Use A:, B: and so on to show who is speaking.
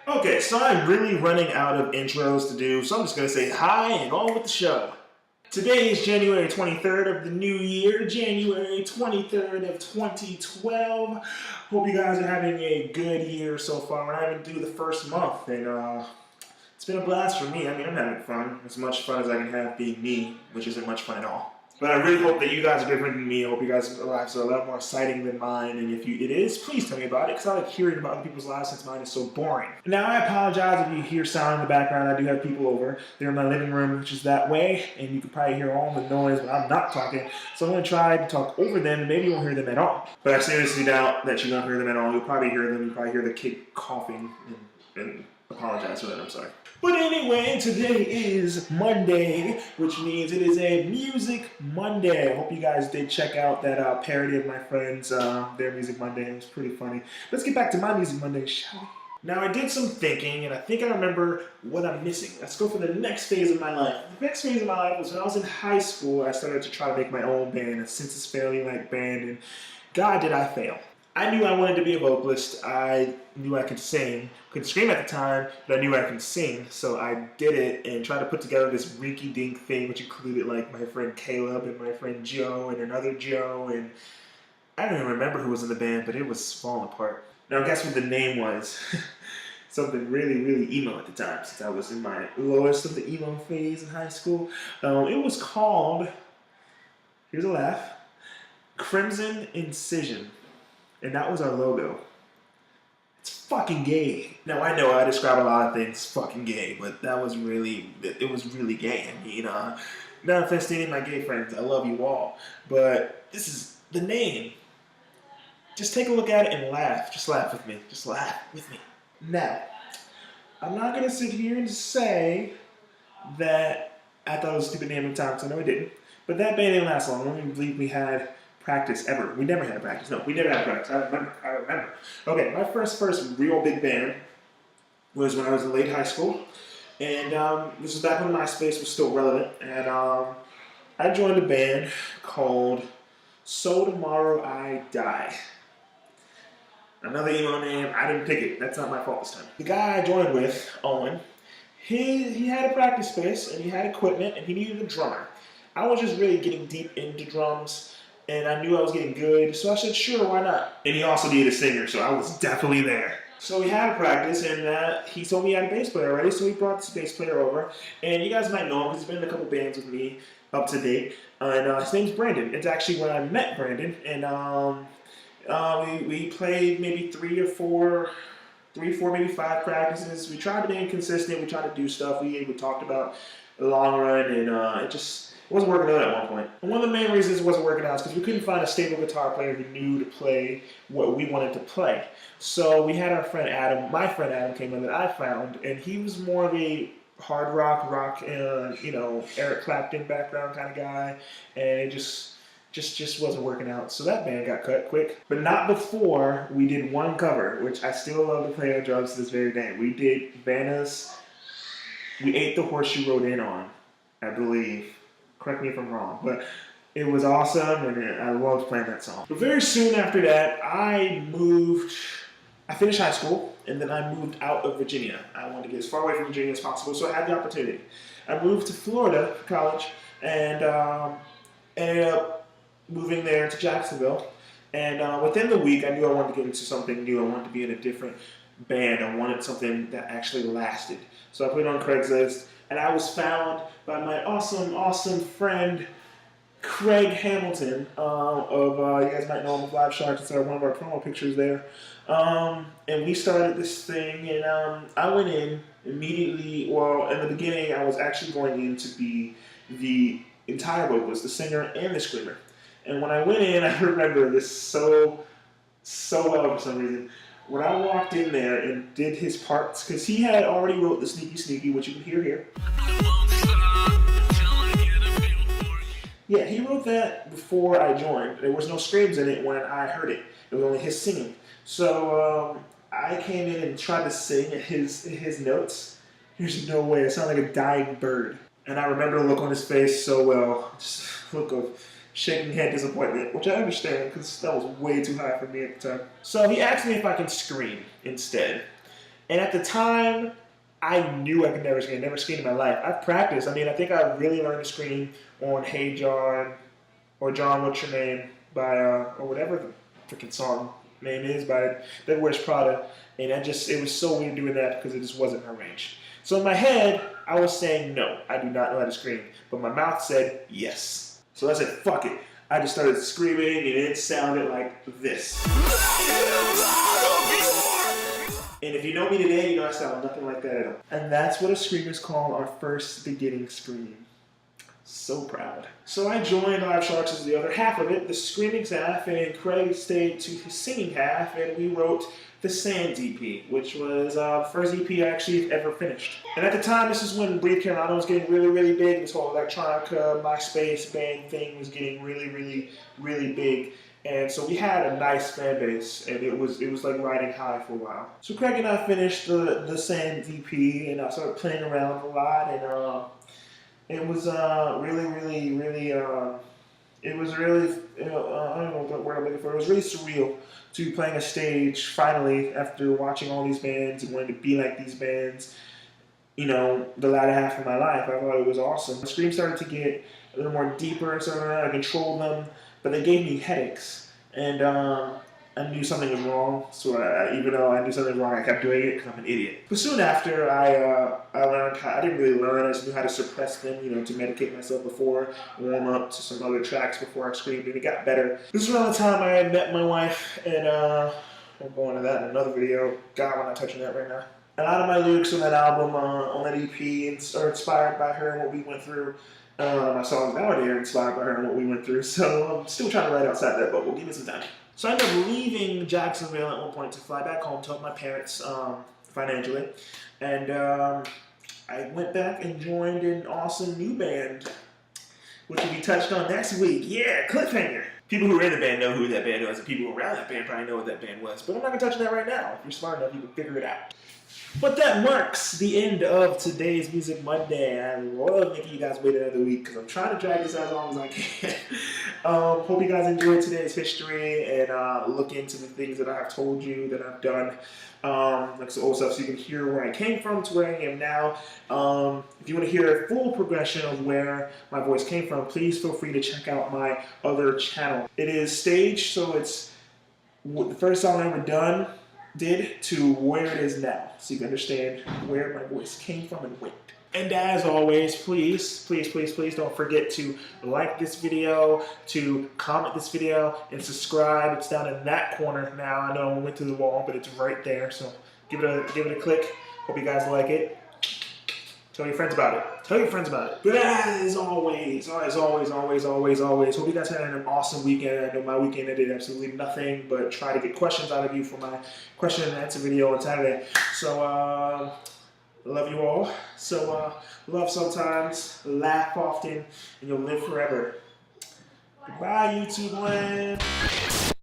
A: Okay, so I'm really running out of intros to do, so I'm just going to say hi and on with the show. Today is January 23rd of the new year, January 23rd of 2012. Hope you guys are having a good year so far. We're not even through the first month, and it's been a blast for me. I mean, I'm having fun. As much fun as I can have being me, which isn't much fun at all. But I really hope that you guys are different than me. I hope you guys' lives are a lot more exciting than mine. And if it is, please tell me about it, because I like hearing about other people's lives since mine is so boring. Now, I apologize if you hear sound in the background. I do have people over. They're in my living room, which is that way. And you can probably hear all the noise when I'm not talking. So I'm going to try to talk over them, and maybe you won't hear them at all. But I seriously doubt that you won't hear them at all. You'll probably hear them. You'll probably hear the kid coughing and apologize for that. I'm sorry. But anyway, today is Monday, which means it is a Music Monday. I hope you guys did check out that parody of my friends, their Music Monday. It was pretty funny. Let's get back to my Music Monday, shall we? Now, I did some thinking, and I think I remember what I'm missing. Let's go for the next phase of my life. The next phase of my life was when I was in high school. I started to try to make my own band, a Census Fairly like band, and God, did I fail. I knew I wanted to be a vocalist. I knew I could sing. Couldn't scream at the time, but I knew I could sing. So I did it and tried to put together this rinky-dink thing, which included like my friend Caleb and my friend Joe and another Joe. And I don't even remember who was in the band, but it was falling apart. Now guess what the name was? Something really, really emo at the time, since I was in my lowest of the emo phase in high school. It was called, here's a laugh, Crimson Incision. And that was our logo. It's fucking gay. Now I know I describe a lot of things fucking gay, but that was really, it was really gay. I mean, no offense to any of my gay friends, I love you all. But this is the name. Just take a look at it and laugh. Just laugh with me. Just laugh with me. Now, I'm not going to sit here and say that I thought it was a stupid name at the time, because I know I didn't. But that band didn't last long. I don't even believe we had practice ever. We never had practice. No, we never had practice. I remember. Okay, my first real big band was when I was in late high school. And this was back when MySpace was still relevant. And I joined a band called So Tomorrow I Die. Another emo name. I didn't pick it. That's not my fault this time. The guy I joined with, Owen, he had a practice space and he had equipment and he needed a drummer. I was just really getting deep into drums. And I knew I was getting good, so I said, sure, why not? And he also needed a singer, so I was definitely there. So we had a practice, and he told me he had a bass player already, so he brought this bass player over. And you guys might know him, because he's been in a couple bands with me up to date. And his name's Brandon. It's actually when I met Brandon, and we played maybe three, four, maybe five practices. We tried to be consistent. We tried to do stuff. We talked about the long run, and it wasn't working out at one point. And one of the main reasons it wasn't working out is because we couldn't find a stable guitar player who knew to play what we wanted to play. So we had our friend Adam, my friend Adam came in that I found, and he was more of a hard rock, Eric Clapton background kind of guy, and it just wasn't working out. So that band got cut quick, but not before we did one cover, which I still love to play on drums to this very day. We did Vanna's We Ate the Horse You Rode In On, I believe. Correct me if I'm wrong, but it was awesome, and I loved playing that song. But very soon after that, I finished high school, and then I moved out of Virginia. I wanted to get as far away from Virginia as possible, so I had the opportunity. I moved to Florida for college, and ended up moving there to Jacksonville. And within the week, I knew I wanted to get into something new. I wanted to be in a different band. I wanted something that actually lasted. So I put it on Craigslist. And I was found by my awesome friend, Craig Hamilton, you guys might know him as Live Sharks. It's one of our promo pictures there. And we started this thing, and I went in immediately. Well, in the beginning, I was actually going in to be the entire vocalist, the singer and the screamer. And when I went in, I remember this so well for some reason. When I walked in there and did his parts, because he had already wrote the Sneaky Sneaky, which you can hear here. Yeah, he wrote that before I joined. There was no screams in it when I heard it. It was only his singing. So I came in and tried to sing his notes. There's no way. It sounded like a dying bird. And I remember the look on his face so well. Just a look of shaking head disappointment, which I understand because that was way too high for me at the time. So he asked me if I can scream instead. And at the time, I knew I could never scream. Never screamed in my life. I've practiced. I mean, I think I really learned to scream on Hey John or John What's Your Name by, or whatever the freaking song name is by That Wears Prada. And it was so weird doing that because it just wasn't my range. So in my head, I was saying no, I do not know how to scream. But my mouth said yes. So I said, fuck it. I just started screaming and it sounded like this. And if you know me today, you know I sound nothing like that at all. And that's what a screamers call our first beginning scream. So proud. So I joined Live Sharks as the other half of it, the screaming half, and Craig stayed to his singing half, and we wrote the Sands EP, which was the first EP I actually ever finished. And at the time, this is when Breathe Carolina was getting really, really big. This whole electronica, MySpace band thing was getting really, really, really big. And so we had a nice fan base, and it was like riding high for a while. So Craig and I finished the Sands EP, and I started playing around a lot, and it was really, really, really, it was really, I don't know what word I'm looking for. It was really surreal to be playing a stage finally after watching all these bands and wanting to be like these bands, you know, the latter half of my life. I thought it was awesome. The screams started to get a little more deeper, so I controlled them, but they gave me headaches. And I knew something was wrong, so even though I knew something was wrong, I kept doing it because I'm an idiot. But soon after, I learned how, I didn't really learn, I just knew how to suppress them, you know, to medicate myself before, warm up to some other tracks before I screamed, and it got better. This is around the time I had met my wife, and I'll go into that in another video. God, I'm not touching that right now. A lot of my lyrics on that album, on that EP, are inspired by her and what we went through. My songs nowadays are inspired by her and what we went through, so I'm still trying to write outside that bubble. Give me some time. So I ended up leaving Jacksonville at one point to fly back home to help my parents financially. And I went back and joined an awesome new band, which will be touched on next week. Yeah, cliffhanger. People who are in the band know who that band was, and people around that band probably know what that band was. But I'm not going to touch on that right now. If you're smart enough, you can figure it out. But that marks the end of today's Music Monday. I love making you guys wait another week because I'm trying to drag this out as long as I can. Hope you guys enjoyed today's history and look into the things that I have told you that I've done. Like some old stuff so you can hear where I came from to where I am now. If you want to hear a full progression of where my voice came from, please feel free to check out my other channel. It is staged, so it's the first song I ever did to where it is now, so you can understand where my voice came from and went. And as always, please, please, please, please don't forget to like this video, to comment this video, and subscribe. It's down in that corner now. I know I went through the wall, but it's right there, so give it a click. Hope you guys like it. Tell your friends about it. Tell your friends about it. But as always, hope you guys had an awesome weekend. I know my weekend I did absolutely nothing but try to get questions out of you for my question and answer video on Saturday. So, love you all. So, love sometimes, laugh often, and you'll live forever. Goodbye, YouTube land.